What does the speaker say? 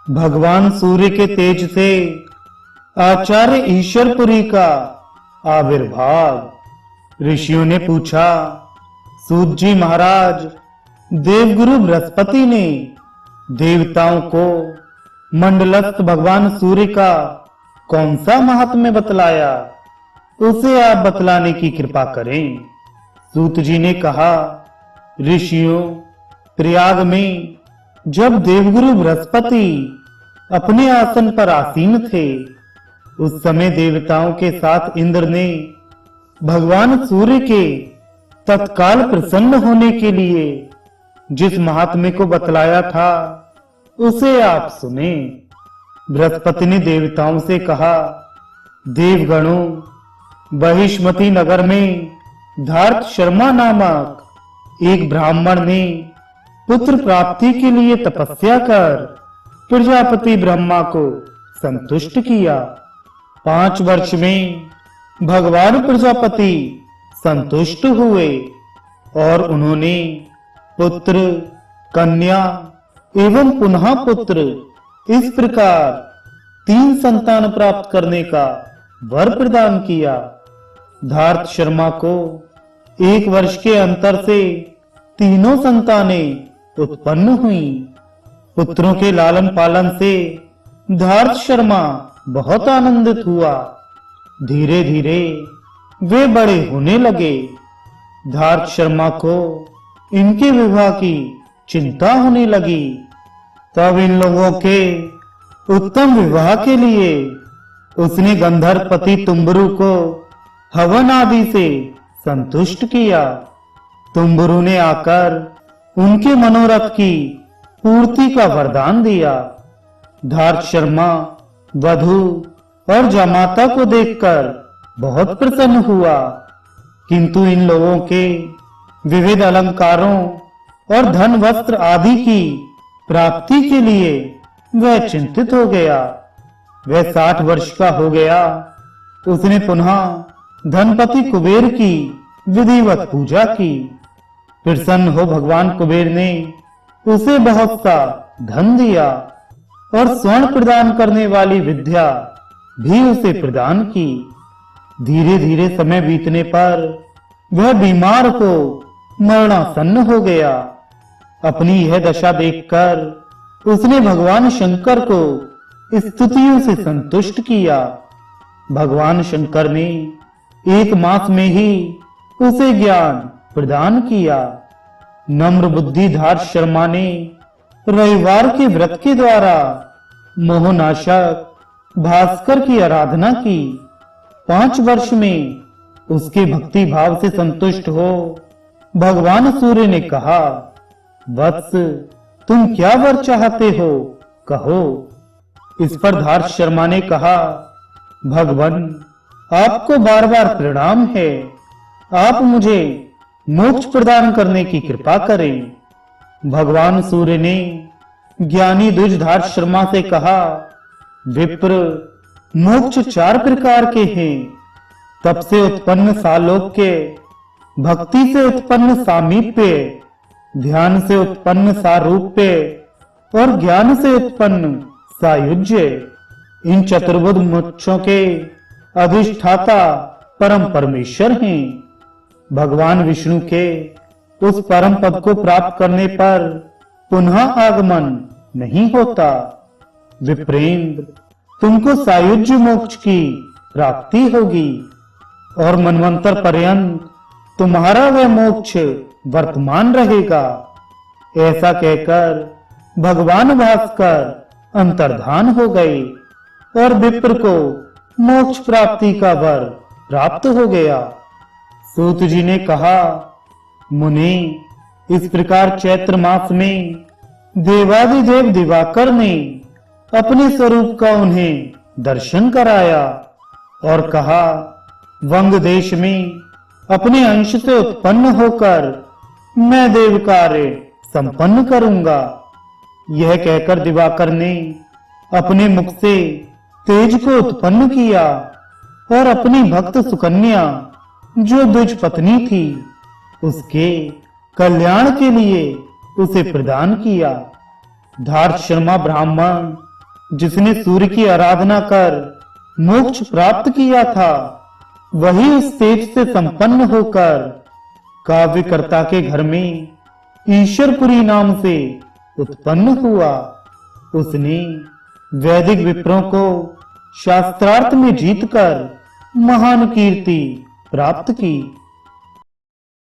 भगवान सूर्य के तेज से आचार्य ईश्वरपुरी का आविर्भाव। ऋषियों ने पूछा, सूत जी महाराज, देवगुरु बृहस्पति ने देवताओं को मंडलस्थ भगवान सूर्य का कौन सा महात्म्य बतलाया, उसे आप बतलाने की कृपा करें। सूत जी ने कहा, ऋषियों, प्रयाग में जब देवगुरु बृहस्पति अपने आसन पर आसीन थे, उस समय देवताओं के साथ इंद्र ने भगवान सूर्य के तत्काल प्रसन्न होने के लिए जिस महात्म्य को बतलाया था, उसे आप सुने। बृहस्पति ने देवताओं से कहा, देवगणों, बहिष्मती नगर में धार्त शर्मा नामक एक ब्राह्मण ने पुत्र प्राप्ति के लिए तपस्या कर प्रजापति ब्रह्मा को संतुष्ट किया। 5 वर्ष में भगवान प्रजापति संतुष्ट हुए और उन्होंने पुत्र, कन्या एवं पुनः पुत्र, इस प्रकार 3 संतान प्राप्त करने का वर प्रदान किया। धार्त शर्मा को 1 वर्ष के अंतर से 3 संतानें उत्पन्न हुई। पुत्रों के लालन पालन से धार्त शर्मा बहुत आनंदित हुआ। धीरे धीरे वे बड़े होने लगे। धार्त शर्मा को इनके विवाह की चिंता होने लगी। तब इन लोगों के उत्तम विवाह के लिए उसने गंधर्वपति तुम्बरु को हवन आदि से संतुष्ट किया। तुम्बरु ने आकर उनके मनोरथ की पूर्ति का वरदान दिया। धार्त शर्मा वधु और जमाता को देखकर बहुत प्रसन्न हुआ, किंतु इन लोगों के विविध अलंकारों और धन वस्त्र आदि की प्राप्ति के लिए वह चिंतित हो गया। वह 60 वर्ष का हो गया। उसने पुनः धनपति कुबेर की विधिवत पूजा की। प्रसन्न हो भगवान कुबेर ने उसे बहुत सा धन दिया और स्वर्ण प्रदान करने वाली विद्या भी उसे प्रदान की। धीरे धीरे समय बीतने पर वह बीमार हो मरणासन्न हो गया। अपनी यह दशा देखकर उसने भगवान शंकर को स्तुतियों से संतुष्ट किया। भगवान शंकर ने 1 मास में ही उसे ज्ञान प्रदान किया। नम्र बुद्धि धार्त शर्मा ने रविवार के व्रत के द्वारा मोहनाशक भास्कर की आराधना की। 5 वर्ष में उसके भक्ति भाव से संतुष्ट हो भगवान सूर्य ने कहा, वत्स, तुम क्या वर चाहते हो, कहो। इस पर धार्त शर्मा ने कहा, भगवान, आपको बार बार प्रणाम है। आप मुझे मोक्ष प्रदान करने की कृपा करें। भगवान सूर्य ने ज्ञानी द्विज धार्त शर्मा से कहा, विप्र, मोक्ष 4 प्रकार के हैं। तप से उत्पन्न सालोक्य, भक्ति से उत्पन्न सामीप्य, ध्यान से उत्पन्न सारूप्य और ज्ञान से उत्पन्न सायुज्य। इन चतुर्भुज मोक्षों के अधिष्ठाता परम परमेश्वर हैं। भगवान विष्णु के उस परम पद को प्राप्त करने पर पुनः आगमन नहीं होता। विप्रेंद्र, तुमको सायुज्य मोक्ष की प्राप्ति होगी और मनवंतर पर्यंत तुम्हारा वह मोक्ष वर्तमान रहेगा। ऐसा कहकर भगवान भास्कर अंतर्धान हो गए और विप्र को मोक्ष प्राप्ति का वर प्राप्त हो गया। सूत जी ने कहा, मुनि, इस प्रकार चैत्र मास में देवादिदेव दिवाकर ने अपने स्वरूप का उन्हें दर्शन कराया और कहा, वंग देश में अपने अंश से उत्पन्न होकर मैं देव कार्य संपन्न करूंगा। यह कहकर दिवाकर ने अपने मुख से तेज को उत्पन्न किया और अपनी भक्त सुकन्या, जो द्विज पत्नी थी, उसके कल्याण के लिए उसे प्रदान किया। धार्त शर्मा ब्राह्मण जिसने सूर्य की आराधना कर मोक्ष प्राप्त किया था, वही उस तेज से संपन्न होकर काव्यकर्ता के घर में ईश्वरपुरी नाम से उत्पन्न हुआ। उसने वैदिक विप्रों को शास्त्रार्थ में जीतकर महान कीर्ति प्राप्त की।